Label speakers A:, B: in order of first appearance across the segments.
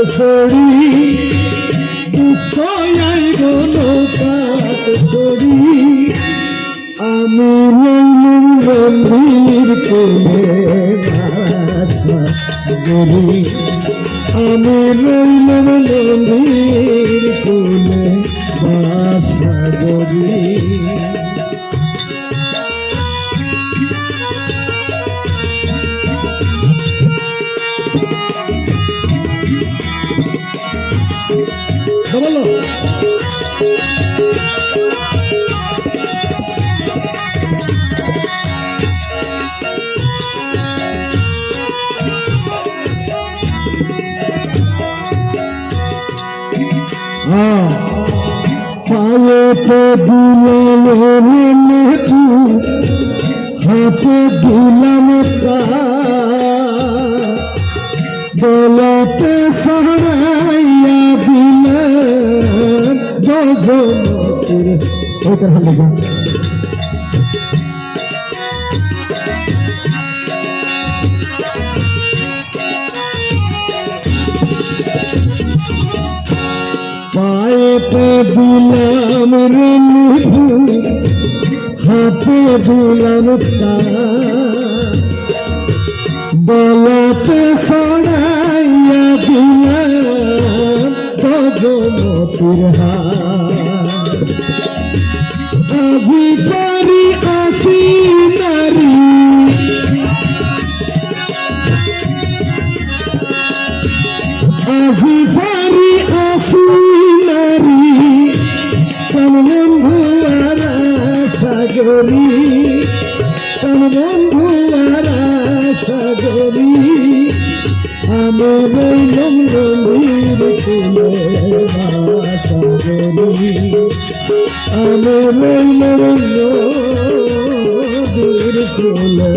A: sorry দুঃখ আইব নৌকাত sorry আমি রইলুম নদীর কোলে বাসা গরি আমি রইলুম নদীর কোলে বাসা গরি বলো পায়েতে দিলাম মেটু হাতে দিলাম দোলাতে সরাইয়া দিলাম গজনতির ওইটার হালে যা পায়েতে দিলাম রে মিঠু হাতে দিলাম বলাতে সরাইয়া দিলাম গজনতির আজি পারি আসি নারী আজি পারি আসি নারী কোন বন্ধু আর সাগরী কোন বন্ধু আর সাগরী আমি রইলাম নদীর কোলে বাসা গরি আমি রইলাম নদীর কোলে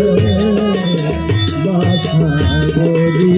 A: বাসা গরি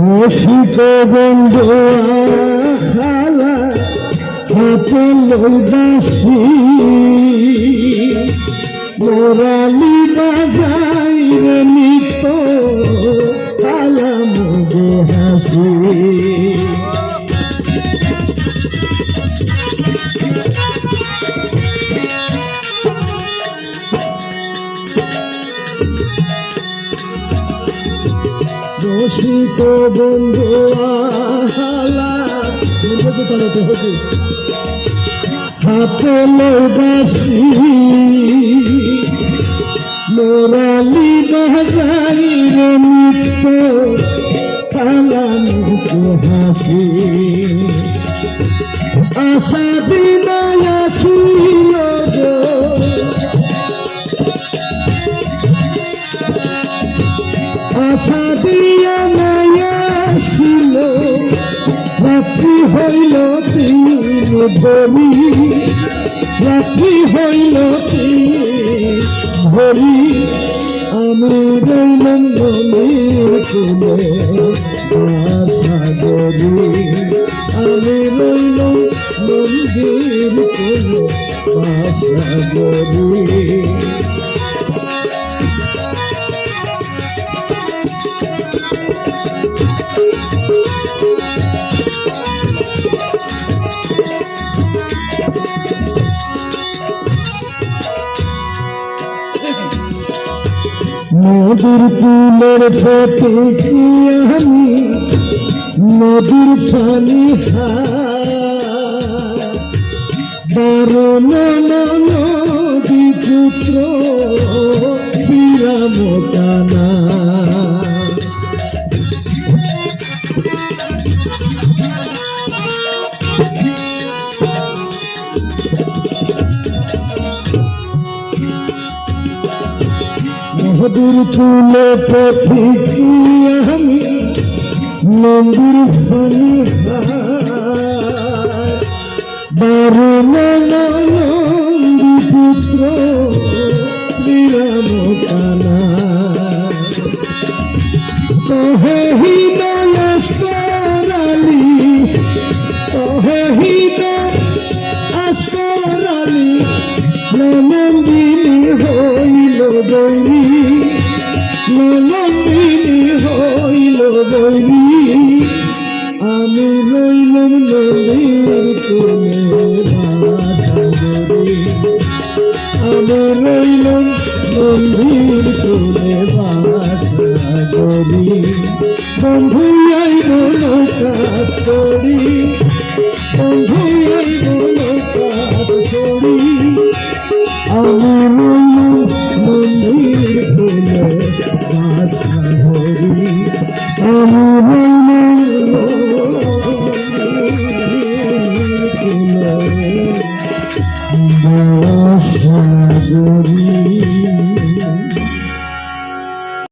A: রসিক বন্ধু খালা হাতে লইবাসি মোরালি বাজাইরে নিত খালা মুগে হাসি রসিক বন্ধু আলা হাতে লইবাসি মোরালি বাজাইরে নিত্য খালা মুখে হাসি আশা দিনায় আসিল গো আশা দিয়া নাই আসিল রাত্রি হইল তিন ভরি রাত্রি হইল তিন ভরি আমি রইলাম নদীর কোলে বাসা গরি আমি রইলাম নদীর কোলে বাসা গরি নদীর কুলের পথে কি আমি নদীর পানি বারণ নদী পুত্র শ্রীরাম কানা নদীর কূলে পথিকি আমি নদীর ফানি দারুণ নন্দী পুত্র শ্রীরাম কানা কহি দয়াস করালি কহি দয়াস করালি নন্দিনী হইল গৌরী নন্দিনী হইল গৌরী আমি রইলাম নদীর কূলে বাসা গরি আমি রইলাম নদীর কূলে বাসা গরি বন্ধু আইব নৌকা ছড়ি বন্ধু আইব নৌকা ছড়ি আমি রইলাম নদীর কূলে বাসা গরি আমি রইলাম বাসা গরি